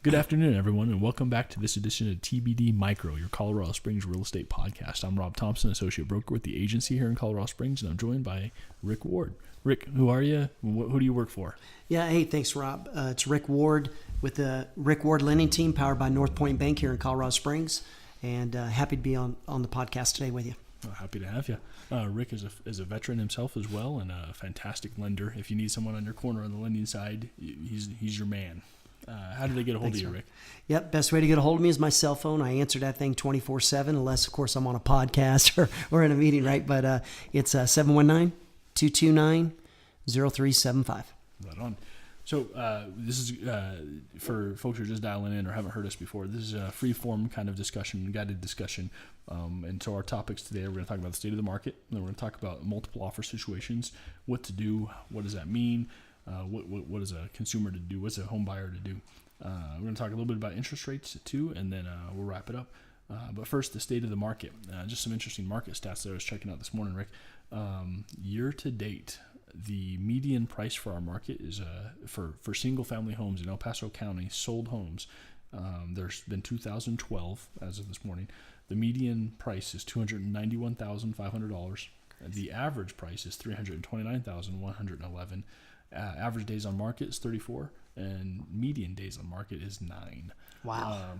Good afternoon, everyone, and welcome back to this edition of TBDMicro, your Colorado Springs real estate podcast. I'm Rob Thompson, associate broker with the agency here in Colorado Springs, and I'm joined by Rick Ward. Rick, who are you? Who do you work for? Yeah, hey, thanks, Rob. It's Rick Ward with the Rick Ward Lending Team, powered by North Point Bank here in Colorado Springs, and happy to be on the podcast today with you. Well, happy to have you. Rick is a veteran himself as well, and a fantastic lender. If you need someone on your corner on the lending side, he's your man. How do they get a hold of you, Rick? Yep, best way to get a hold of me is my cell phone. I answer that thing 24/7, unless, of course, I'm on a podcast or in a meeting, right? But it's 719-229-0375. Right on. So this is for folks who are just dialing in or haven't heard us before. This is a free-form kind of discussion, guided discussion. And so our topics today, we're going to talk about the state of the market. And then we're going to talk about multiple offer situations, what to do, what does that mean, what is a consumer to do, what's a home buyer to do. We're going to talk a little bit about interest rates too, and then we'll wrap it up. But first, the state of the market. Just some interesting market stats that I was checking out this morning, Rick. Year to date, the median price for our market is for single-family homes in El Paso County, sold homes. There's been 2012 as of this morning. The median price is $291,500. The average price is $329,111. Average days on market is 34, and median days on market is 9. Wow.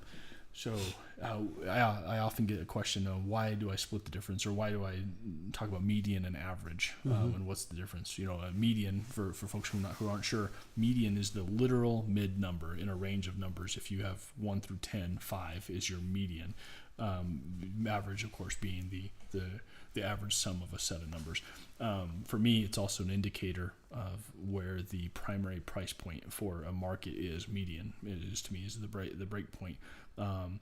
So I often get a question of why do I split the difference, or why do I talk about median and average, and what's the difference? You know, a median, for folks who aren't sure, median is the literal mid number in a range of numbers. If you have 1 through 10, 5 is your median. Average, of course, being the average sum of a set of numbers. For me, it's also an indicator of where the primary price point for a market is. Median, it is to me, is the break point. And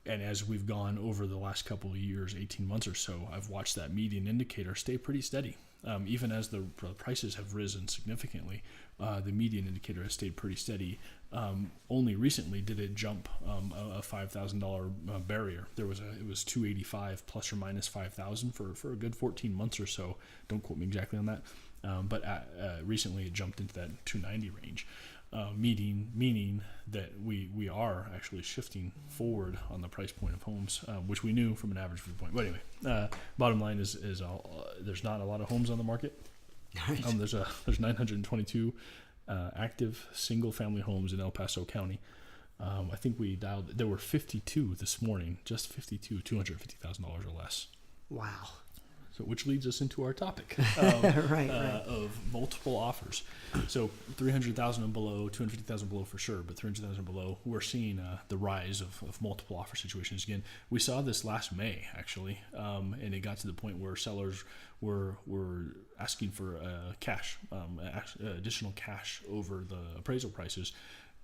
as we've gone over the last couple of years, 18 months or so, I've watched that median indicator stay pretty steady. Even as the prices have risen significantly, the median indicator has stayed pretty steady. Only recently did it jump a $5,000 barrier. It was $285 plus or minus $5,000 for a good 14 months or so. Don't quote me exactly on that. But recently it jumped into that $290 range. Meaning that we are actually shifting forward on the price point of homes, which we knew from an average viewpoint. But anyway, bottom line is there's not a lot of homes on the market. Right. There's 922 active single-family homes in El Paso County. I think there were 52 this morning, just 52, $250,000 or less. Wow. So, which leads us into our topic right. of multiple offers. So, 300,000 and below, 250,000 below for sure, but 300,000 below, we're seeing the rise of multiple offer situations again. We saw this last May, actually, and it got to the point where sellers were asking for cash, additional cash over the appraisal prices,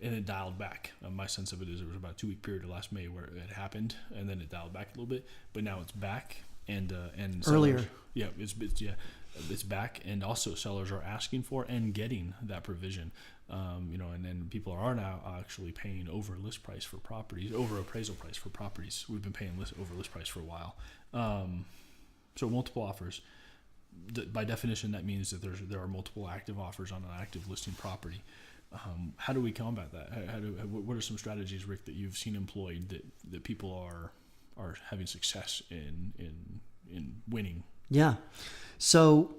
and it dialed back. My sense of it is there was about a 2-week period of last May where it happened, and then it dialed back a little bit, but now it's back. And sellers, earlier, it's back, and also sellers are asking for and getting that provision, and then people are now actually paying over list price for properties, over appraisal price for properties. We've been paying over list price for a while. So multiple offers, by definition, that means that there are multiple active offers on an active listing property. How do we combat that? What are some strategies, Rick, that you've seen employed that people are having success in winning? Yeah. So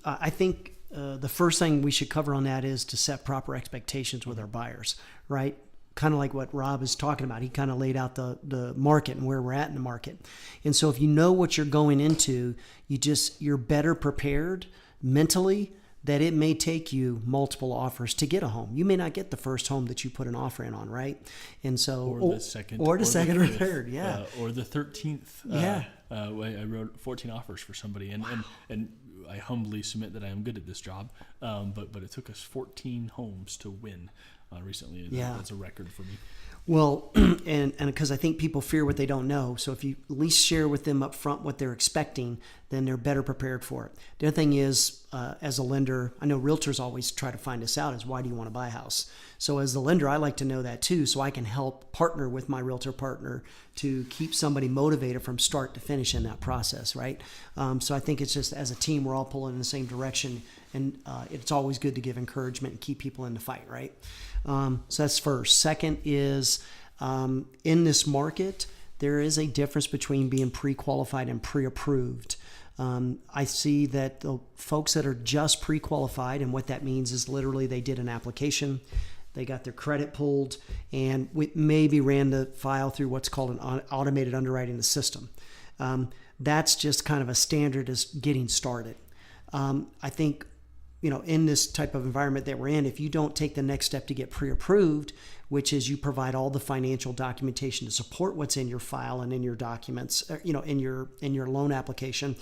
I think the first thing we should cover on that is to set proper expectations with our buyers, right? Kind of like what Rob is talking about. He kind of laid out the market and where we're at in the market. And so if you know what you're going into, you're better prepared mentally that it may take you multiple offers to get a home. You may not get the first home that you put an offer in on, right? And so, or the second or the third, yeah, or the 13th. Yeah, I wrote 14 offers for somebody, and I humbly submit that I am good at this job. But it took us 14 homes to win recently. Yeah, that's a record for me. Well, and because I think people fear what they don't know. So if you at least share with them up front what they're expecting, then they're better prepared for it. The other thing is as a lender, I know realtors always try to find us out is why do you want to buy a house? So as the lender, I like to know that too, so I can help partner with my realtor partner to keep somebody motivated from start to finish in that process, right? So I think it's just as a team, we're all pulling in the same direction, and it's always good to give encouragement and keep people in the fight, right? So that's first. Second is in this market, there is a difference between being pre-qualified and pre-approved. I see that the folks that are just pre-qualified, and what that means is literally they did an application, they got their credit pulled, and we maybe ran the file through what's called an automated underwriting system. That's just kind of a standard as getting started. I think, in this type of environment that we're in, if you don't take the next step to get pre-approved, which is you provide all the financial documentation to support what's in your file and in your documents, in your loan application,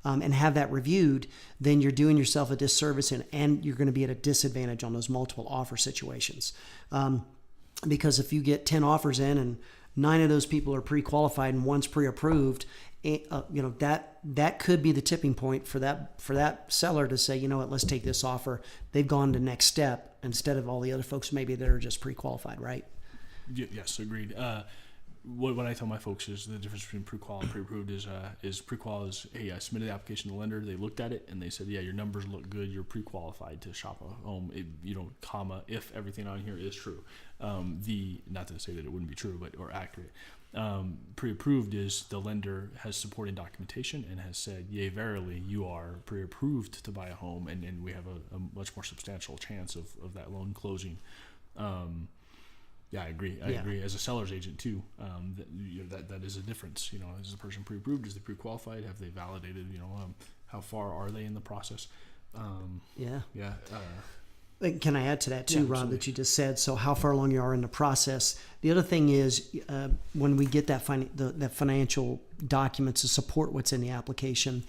and have that reviewed, then you're doing yourself a disservice, and you're going to be at a disadvantage on those multiple offer situations. Because if you get 10 offers in and 9 of those people are pre-qualified and one's pre-approved, that could be the tipping point for that seller to say, let's take this offer. They've gone to next step instead of all the other folks maybe that are just pre-qualified, right? Yes, agreed. What I tell my folks is the difference between pre-qual and pre-approved is pre-qual is, hey, I submitted the application to the lender, they looked at it and they said, yeah, your numbers look good, you're pre-qualified to shop a home, comma, if everything on here is true. Not to say that it wouldn't be true, or accurate. Pre-approved is the lender has supporting documentation and has said, yea, verily, you are pre-approved to buy a home, and we have a much more substantial chance of that loan closing. I agree. I agree. As a seller's agent too, that is a difference. Is the person pre-approved? Is they pre-qualified? Have they validated? How far are they in the process? Can I add to that too, Rob, that you just said? So how far along you are in the process. The other thing is when we get that that financial documents to support what's in the application,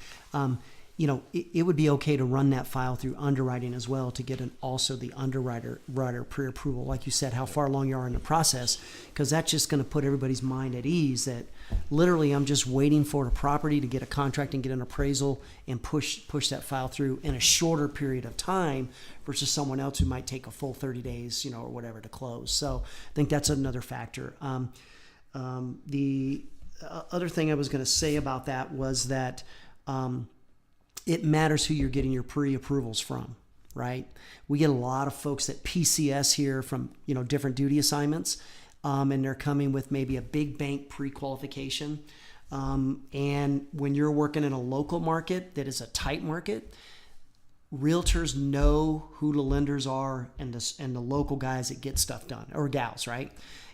it would be okay to run that file through underwriting as well to get also the underwriter pre-approval. Like you said, how far along you are in the process, because that's just going to put everybody's mind at ease that literally I'm just waiting for a property to get a contract and get an appraisal and push that file through in a shorter period of time versus someone else who might take a full 30 days, or whatever to close. So I think that's another factor. The other thing I was going to say about that was that it matters who you're getting your pre-approvals from, right? We get a lot of folks that PCS here from, different duty assignments, and they're coming with maybe a big bank pre-qualification. And when you're working in a local market that is a tight market, realtors know who the lenders are and the local guys that get stuff done, or gals, right?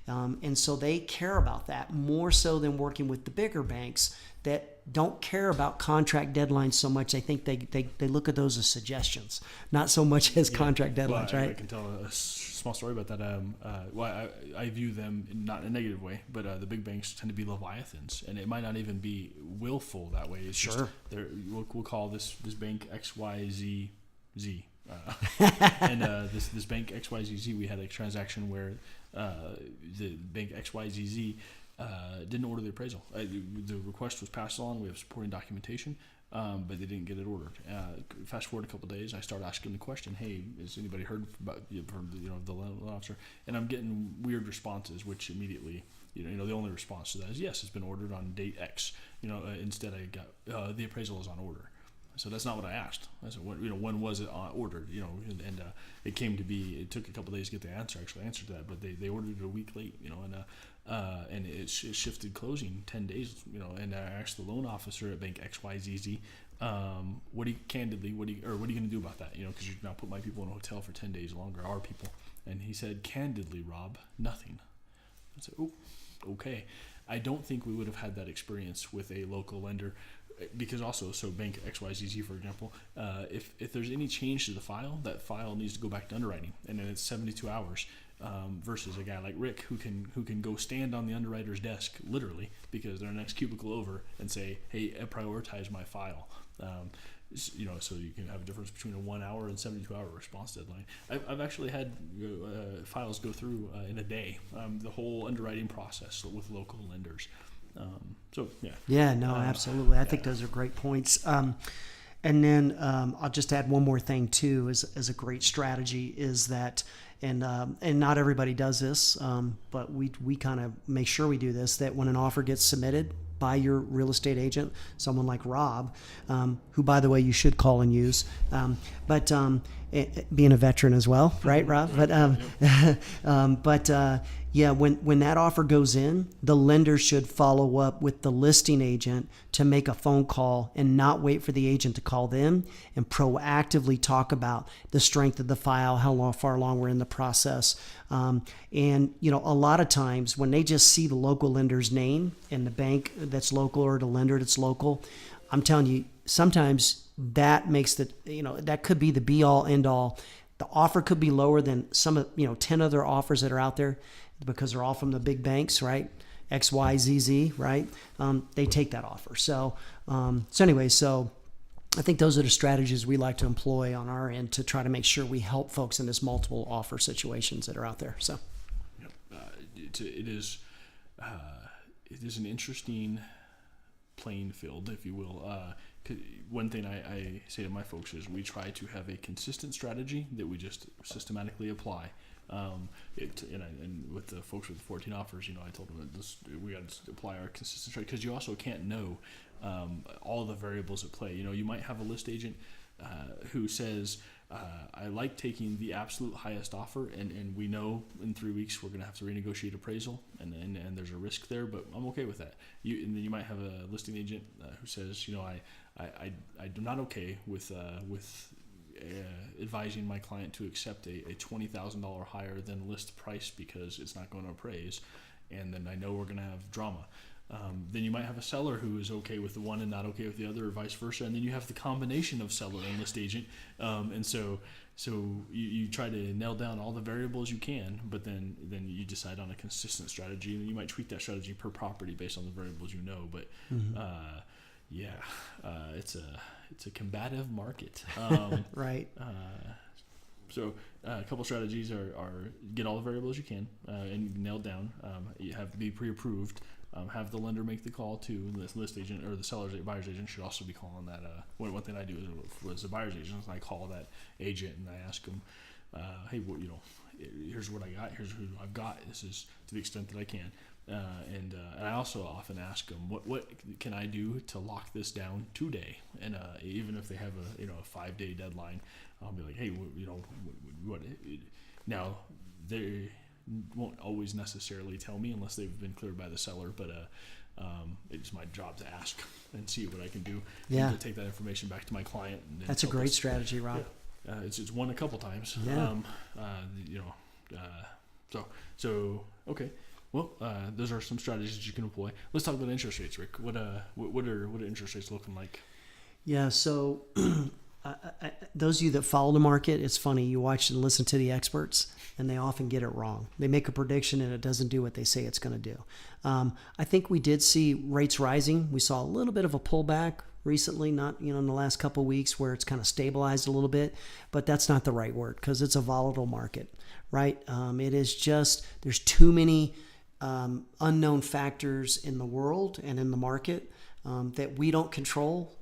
And so they care about that more so than working with the bigger banks that don't care about contract deadlines so much. I think they look at those as suggestions, not so much as contract deadlines, right? I can tell a small story about that. I view them not in a negative way, but the big banks tend to be leviathans, and it might not even be willful that way. It's just we'll call this bank XYZZ. And this bank XYZZ, we had a transaction where the bank XYZZ didn't order the appraisal. The request was passed along. We have supporting documentation, but they didn't get it ordered. Fast forward a couple of days, I start asking the question, "Hey, has anybody heard about from the loan officer?" And I'm getting weird responses, which immediately, the only response to that is yes, it's been ordered on date X. Instead I got the appraisal is on order. So that's not what I asked. I said, when was it ordered? And it came to be. It took a couple of days to get the answer to that, but they ordered it a week late. And it shifted closing 10 days. And I asked the loan officer at Bank XYZZ, what are you going to do about that? Because you now put my people in a hotel for 10 days longer, our people. And he said, candidly, Rob, nothing. I said, oh, okay. I don't think we would have had that experience with a local lender. Because also, so Bank XYZZ, for example, if there's any change to the file, that file needs to go back to underwriting, and then it's 72 hours versus a guy like Rick who can go stand on the underwriter's desk literally because they're next cubicle over and say, hey, prioritize my file. So you can have a difference between a 1 hour and 72 hour response deadline. I've actually had files go through in a day, the whole underwriting process with local lenders. Absolutely. I think those are great points. And then I'll just add one more thing too, as a great strategy is that, and not everybody does this, but we kind of make sure we do this, that when an offer gets submitted by your real estate agent, someone like Rob, who, by the way, you should call and use, but being a veteran as well, right, Rob? But yeah, when that offer goes in, the lender should follow up with the listing agent to make a phone call and not wait for the agent to call them, and proactively talk about the strength of the file, how far along we're in the process. And, a lot of times when they just see the local lender's name and the bank that's local or the lender that's local, I'm telling you, sometimes that makes that could be the be all end all. The offer could be lower than some of, 10 other offers that are out there because they're all from the big banks, right? X, Y, Z, Z, right? They take that offer. So I think those are the strategies we like to employ on our end to try to make sure we help folks in this multiple offer situations that are out there. So it is an interesting playing field, if you will. One thing I say to my folks is we try to have a consistent strategy that we just systematically apply. And with the folks with the 14 offers, I told them that we got to apply our consistent strategy, because you also can't know all the variables at play. You might have a list agent who says, I like taking the absolute highest offer, and we know in 3 weeks we're going to have to renegotiate appraisal, and there's a risk there, but I'm okay with that. And then you might have a listing agent who says, I'm not okay with advising my client to accept a $20,000 higher than list price because it's not going to appraise, and then I know we're going to have drama. Then you might have a seller who is okay with the one and not okay with the other, or vice versa, and then you have the combination of seller and list agent, and so you try to nail down all the variables you can, but then you decide on a consistent strategy, and you might tweak that strategy per property based on the variables but it's a combative market. right. So a couple strategies are get all the variables you can and nailed down. You have to be pre-approved. Have the lender make the call to the list agent, or the seller's buyer's agent should also be calling that. One thing I do is the buyer's agent, I call that agent and I ask them, hey, here's what I got. Here's who I've got. This is to the extent that I can. And I also often ask them, what can I do to lock this down today? And even if they have a 5-day deadline, I'll be like, hey, what? Now they won't always necessarily tell me unless they've been cleared by the seller, but it's my job to ask and see what I can do. Yeah. And to take that information back to my client. And that's a great strategy, Rob. Yeah. It's won a couple times. Yeah. So okay. Well, those are some strategies you can employ. Let's talk about interest rates, Rick. What are interest rates looking like? Yeah. So those of you that follow the market, it's funny. You watch and listen to the experts, and they often get it wrong. They make a prediction, and it doesn't do what they say it's going to do. I think we did see rates rising. We saw a little bit of a pullback recently, not in the last couple of weeks, where it's kind of stabilized a little bit, but that's not the right word, because it's a volatile market, right? It is just, there's too many unknown factors in the world and in the market that we don't control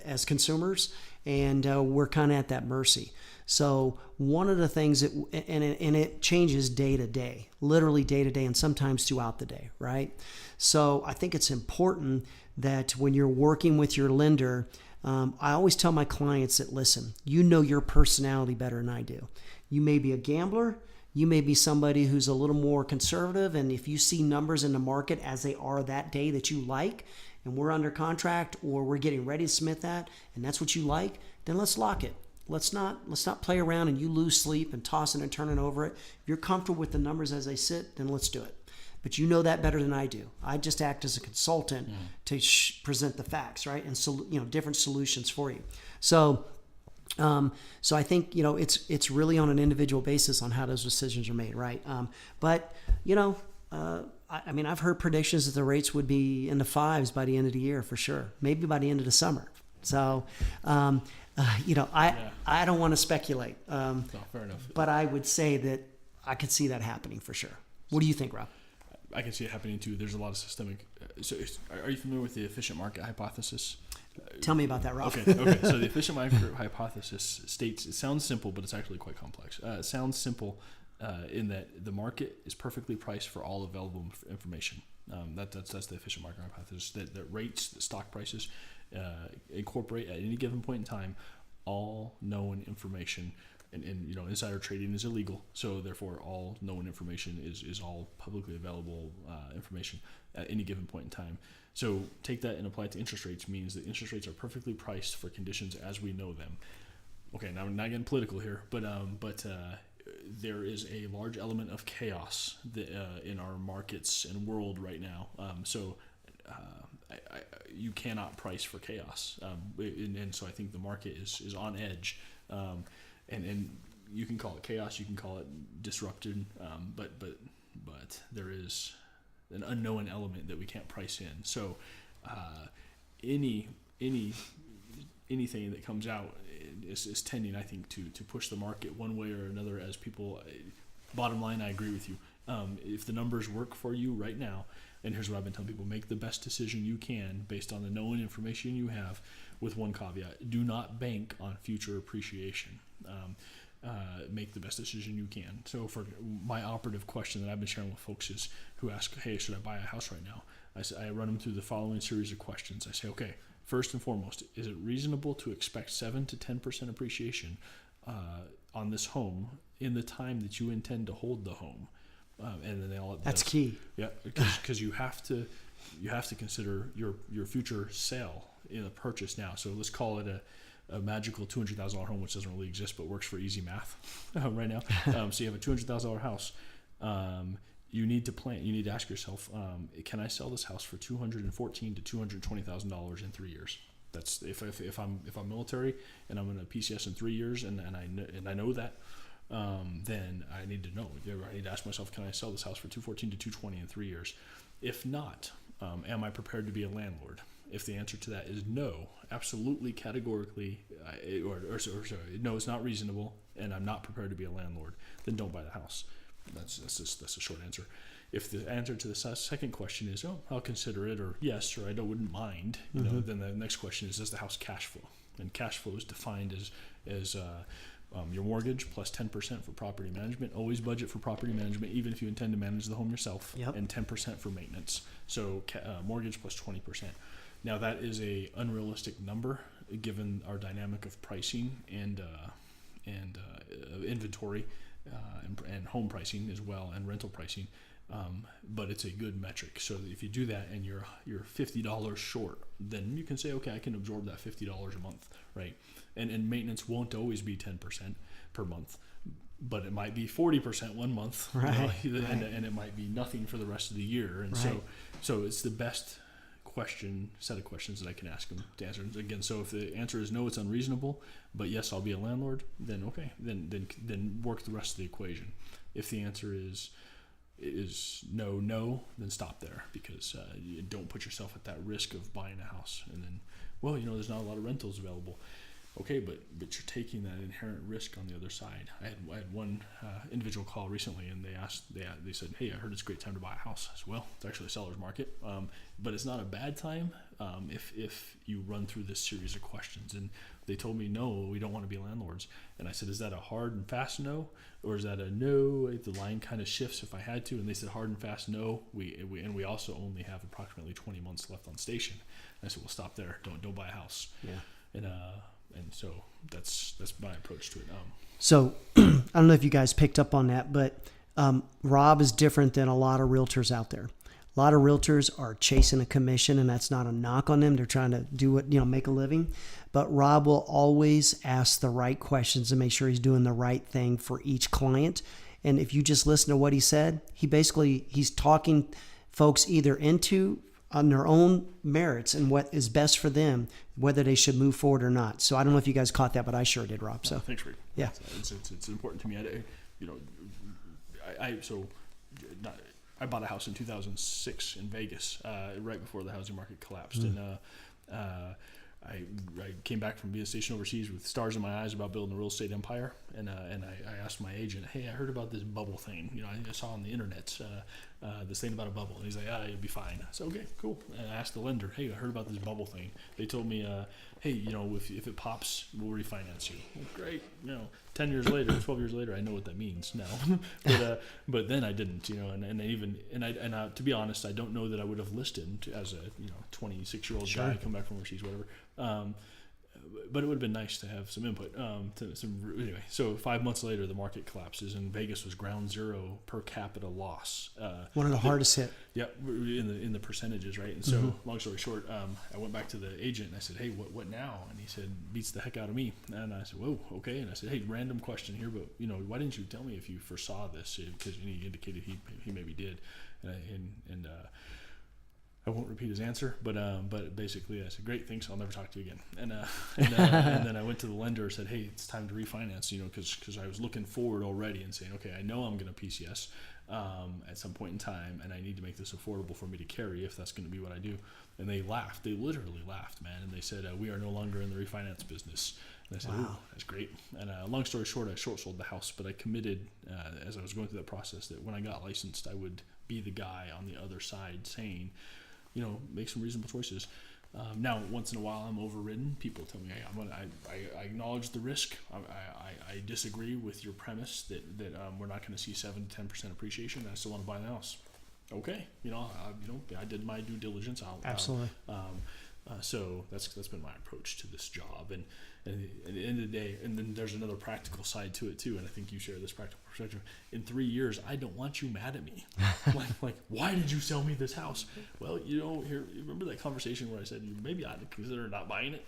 as consumers, and we're kind of at that mercy. So one of the things that, and it changes day to day, literally day to day, and sometimes throughout the day, right? So I think it's important that when you're working with your lender, I always tell my clients that, listen, your personality better than I do. You may be a gambler. You may be somebody who's a little more conservative, and if you see numbers in the market as they are that day that you like, and we're under contract or we're getting ready to submit that, and that's what you like, then let's lock it. Let's not play around and you lose sleep and tossing and turning over it. If you're comfortable with the numbers as they sit, then let's do it. But you know that better than I do. I just act as a consultant to present the facts, right? And different solutions for you. So I think it's really on an individual basis on how those decisions are made, right? But I've heard predictions that the rates would be in the 5s by the end of the year for sure, maybe by the end of the summer. So I don't want to speculate, No, fair enough. but I would say that I could see that happening for sure. What do you think, Rob? I can see it happening too. There's a lot of systemic. So, are you familiar with the efficient market hypothesis? Tell me about that, Rob. Okay. So the efficient micro hypothesis states, it sounds simple, but it's actually quite complex. It sounds simple in that the market is perfectly priced for all available information. That's the efficient micro hypothesis, that rates, the stock prices, incorporate at any given point in time all known information. And insider trading is illegal, so therefore all known information is all publicly available information at any given point in time. So take that and apply it to interest rates, means that interest rates are perfectly priced for conditions as we know them. Okay, now I'm not getting political here, but there is a large element of chaos in our markets and world right now. You cannot price for chaos, and so I think the market is on edge. And you can call it chaos, you can call it disrupted, but there is an unknown element that we can't price in. So anything that comes out is tending, I think, to push the market one way or another. As people, bottom line, I agree with you. If the numbers work for you right now, and here's what I've been telling people: make the best decision you can based on the known information you have, with one caveat: do not bank on future appreciation. Make the best decision you can. So for my operative question that I've been sharing with folks is, who ask, hey, should I buy a house right now? I run them through the following series of questions. I say, okay, first and foremost, is it reasonable to expect 7 to 10% appreciation on this home in the time that you intend to hold the home? And then that's key. Yeah, because you have to consider your future sale in a purchase now. So let's call it a magical $200,000 home, which doesn't really exist but works for easy math right now. So you have a $200,000 house. You need to plan. You need to ask yourself, can I sell this house for $214,000 to $220,000 in 3 years? That's if I'm military and I'm going to PCS in 3 years, and I know that. Then I need to know. I need to ask myself, can I sell this house for $214,000 to $220,000 in 3 years? If not, am I prepared to be a landlord? If the answer to that is no, absolutely, categorically, no, it's not reasonable, and I'm not prepared to be a landlord, then don't buy the house. That's a short answer. If the answer to the second question is, I'll consider it, or yes, or wouldn't mind, then the next question is, does the house cash flow? And cash flow is defined as your mortgage plus 10% for property management. Always budget for property management, even if you intend to manage the home yourself. Yep. And 10% for maintenance. So mortgage plus 20%. Now that is a unrealistic number given our dynamic of pricing and inventory and home pricing as well, and rental pricing. But it's a good metric. So if you do that and you're $50 short, then you can say, okay, I can absorb that $50 a month, right? And maintenance won't always be 10% per month, but it might be 40% one month, right? And it might be nothing for the rest of the year. And so it's the best set of questions that I can ask them to answer. Again, so if the answer is no, it's unreasonable, but yes, I'll be a landlord, then okay, then work the rest of the equation. If the answer is no, then stop there, because you don't put yourself at that risk of buying a house and then, there's not a lot of rentals available. Okay, but you're taking that inherent risk on the other side. I had one individual call recently, and they said, hey, I heard it's a great time to buy a house. I said, well, it's actually a seller's market, but it's not a bad time if you run through this series of questions. And they told me, no, we don't want to be landlords. And I said, is that a hard and fast no, or is that a no? The line kind of shifts if I had to. And they said, hard and fast no. We also only have approximately 20 months left on station. And I said, well, stop there. Don't buy a house. Yeah. And so that's my approach to it. So I don't know if you guys picked up on that, but Rob is different than a lot of realtors out there. A lot of realtors are chasing a commission, and that's not a knock on them. They're trying to do what, make a living. But Rob will always ask the right questions to make sure he's doing the right thing for each client. And if you just listen to what he said, he's talking folks either into on their own merits and what is best for them, whether they should move forward or not. So I don't know if you guys caught that, but I sure did, Rob. So thanks, Rick. Yeah, it's important to me. I bought a house in 2006 in Vegas, right before the housing market collapsed, and I came back from being stationed overseas with stars in my eyes about building a real estate empire, and I asked my agent, hey, I heard about this bubble thing. You know, I saw on the internet this thing about a bubble, and he's like, it'll be fine. I said, okay, cool. And I asked the lender, hey, I heard about this bubble thing. They told me, hey, you know, if it pops, we'll refinance you. Well, great. You know, 10 years later, 12 years later, I know what that means now. But then I didn't, you know, and to be honest, I don't know that I would have listened as a 26-year-old guy come back from overseas, whatever. But it would have been nice to have some input. Anyway, so 5 months later, the market collapses, and Vegas was ground zero per capita loss. One of the hardest hit. Yeah, in the percentages, right? And so, long story short, I went back to the agent and I said, "Hey, what now?" And he said, "Beats the heck out of me." And I said, "Whoa, okay." And I said, "Hey, random question here, but why didn't you tell me if you foresaw this?" Because he indicated he maybe did, and I won't repeat his answer, but basically I said, "Great, thanks. I'll never talk to you again." And then I went to the lender and said, "Hey, it's time to refinance." Because I was looking forward already and saying, "Okay, I know I'm going to PCS at some point in time, and I need to make this affordable for me to carry if that's going to be what I do." And they laughed. They literally laughed, man. And they said, "We are no longer in the refinance business." And I said, wow. "Ooh, that's great." And long story short, I short sold the house, but I committed as I was going through that process that when I got licensed, I would be the guy on the other side saying, make some reasonable choices. Now, once in a while, I'm overridden. People tell me, "Hey, I acknowledge the risk. I disagree with your premise that we're not going to see 7 to 10% appreciation. And I still want to buy the house." Okay, I did my due diligence. Absolutely. So that's been my approach to this job. And at the end of the day, and then there's another practical side to it too. And I think you share this practical perspective. In 3 years, I don't want you mad at me. like, why did you sell me this house? Well, here, remember that conversation where I said maybe I'd consider not buying it.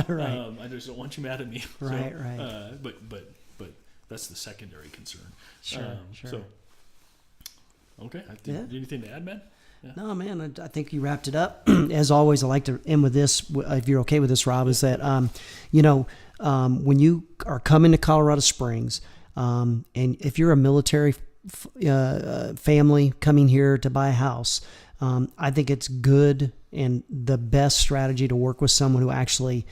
Right. I just don't want you mad at me. Right. But that's the secondary concern. Sure. So, okay. Anything to add, man? Yeah. No, man, I think you wrapped it up. As always, I like to end with this, if you're okay with this, Rob, is that, when you are coming to Colorado Springs, and if you're a military family coming here to buy a house, I think it's good and the best strategy to work with someone who actually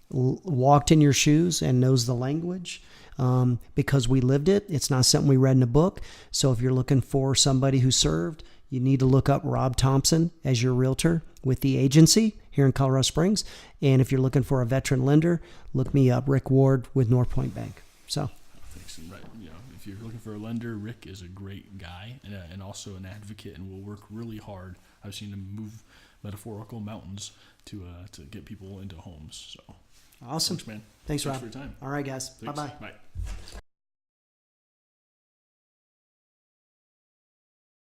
walked in your shoes and knows the language. Because we lived it. It's not something we read in a book. So if you're looking for somebody who served, you need to look up Rob Thompson as your realtor with the agency here in Colorado Springs. And if you're looking for a veteran lender, look me up, Rick Ward with North Point Bank. So, thanks. Right. If you're looking for a lender, Rick is a great guy and also an advocate, and will work really hard. I've seen him move metaphorical mountains to get people into homes. So, awesome, thanks, man. Thanks, Rob. For your time. All right, guys. Thanks. Bye-bye. Bye.